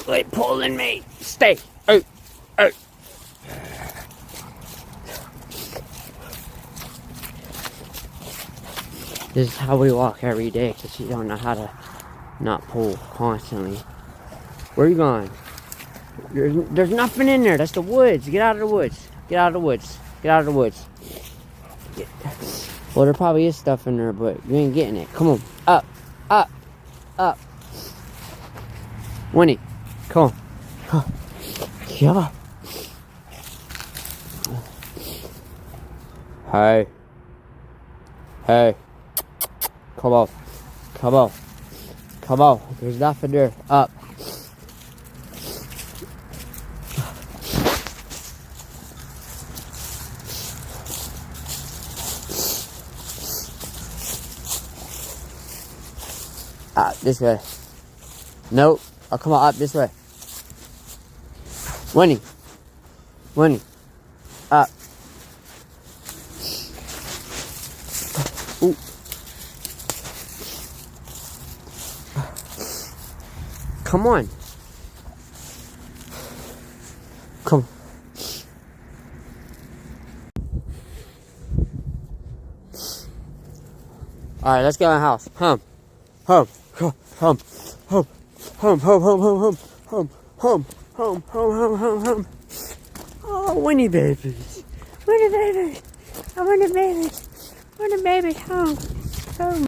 Quit pulling me. Stay. Oh, oh. This is how we walk every day because you don't know how to not pull constantly. Where are you going? There's nothing in there. That's the woods. Get out of the woods. Get out of the woods. Get out of the woods. Well, there probably is stuff in there, but you ain't getting it. Come on. Up. Up. Up. Winnie. Come on. Come on. Hey. Hey. Come on. Come on. Come on. There's nothing there. Up. This way. Nope. Oh, come on, up this way. Winnie. Winnie. Up. Ooh. Come on. Come. Alright, let's go in the house. Home. Home. Home. Home. Home. Home. Home. Home. Home. Home. Home. Home. Home. Home. Oh, Winnie babies. Winnie babies. I want a baby. I want a baby. Home. Home.